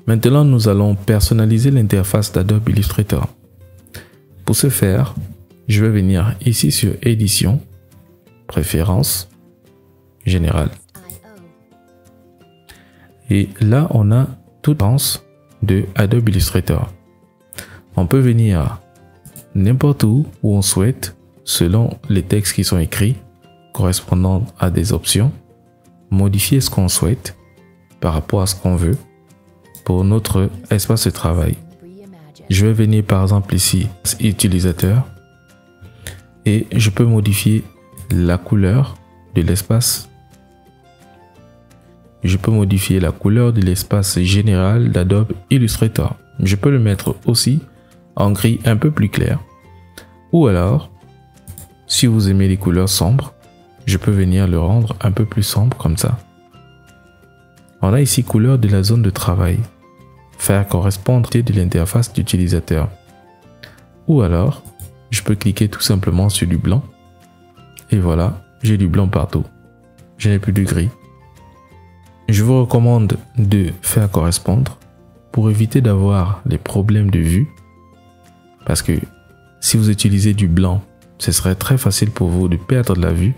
Maintenant, nous allons personnaliser l'interface d'Adobe Illustrator. Pour ce faire, je vais venir ici sur Édition, Préférences, Générales. Et là, on a toute l'avance de Adobe Illustrator. On peut venir n'importe où on souhaite, selon les textes qui sont écrits, correspondant à des options, modifier ce qu'on souhaite par rapport à ce qu'on veut pour notre espace de travail. Je vais venir par exemple ici, utilisateur, et je peux modifier la couleur de l'espace. Je peux modifier la couleur de l'espace général d'Adobe Illustrator. Je peux le mettre aussi en gris un peu plus clair. Ou alors, si vous aimez les couleurs sombres, je peux venir le rendre un peu plus sombre comme ça. On a ici couleur de la zone de travail. Faire correspondre de l'interface d'utilisateur. Ou alors, je peux cliquer tout simplement sur du blanc. Et voilà, j'ai du blanc partout. Je n'ai plus de gris. Je vous recommande de faire correspondre pour éviter d'avoir les problèmes de vue. Parce que si vous utilisez du blanc, ce serait très facile pour vous de perdre de la vue.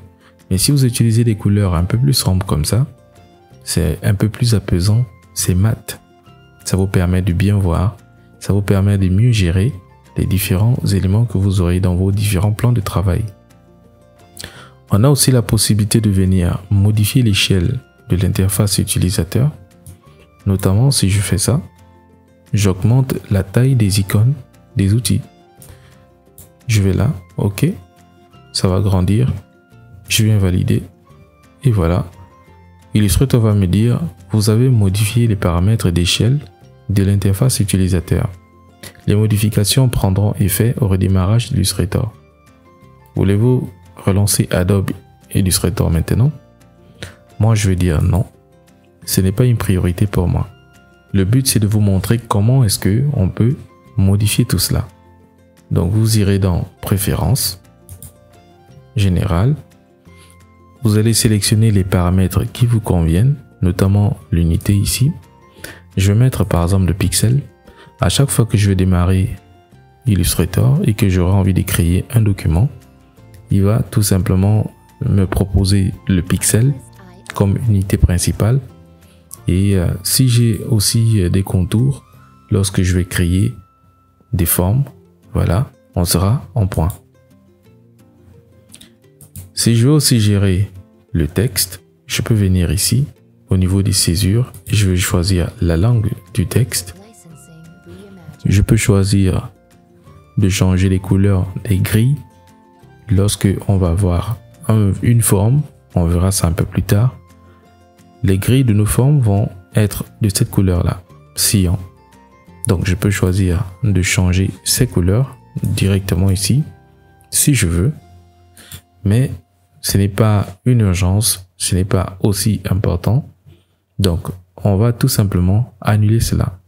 Mais si vous utilisez des couleurs un peu plus sombres comme ça, c'est un peu plus apaisant, c'est mat. Ça vous permet de bien voir, ça vous permet de mieux gérer les différents éléments que vous aurez dans vos différents plans de travail. On a aussi la possibilité de venir modifier l'échelle de l'interface utilisateur. Notamment si je fais ça, j'augmente la taille des icônes des outils. Je vais là, ok, ça va grandir, je viens valider et voilà. Illustrator va me dire, vous avez modifié les paramètres d'échelle de l'interface utilisateur. Les modifications prendront effet au redémarrage d'Illustrator. Voulez-vous relancer Adobe Illustrator maintenant? Moi, je vais dire non. Ce n'est pas une priorité pour moi. Le but, c'est de vous montrer comment est-ce que on peut modifier tout cela. Donc, vous irez dans Préférences, Général. Vous allez sélectionner les paramètres qui vous conviennent, notamment l'unité ici. Je vais mettre par exemple le pixel. À chaque fois que je vais démarrer Illustrator et que j'aurai envie de créer un document, il va tout simplement me proposer le pixel comme unité principale. Et si j'ai aussi des contours, lorsque je vais créer des formes, voilà, on sera en point. Si je veux aussi gérer le texte, je peux venir ici au niveau des césures et je vais choisir la langue du texte. Je peux choisir de changer les couleurs des grilles. Lorsque on va avoir une forme, on verra ça un peu plus tard. Les grilles de nos formes vont être de cette couleur-là, cyan. Donc je peux choisir de changer ces couleurs directement ici, si je veux. Mais ce n'est pas une urgence, ce n'est pas aussi important. Donc on va tout simplement annuler cela.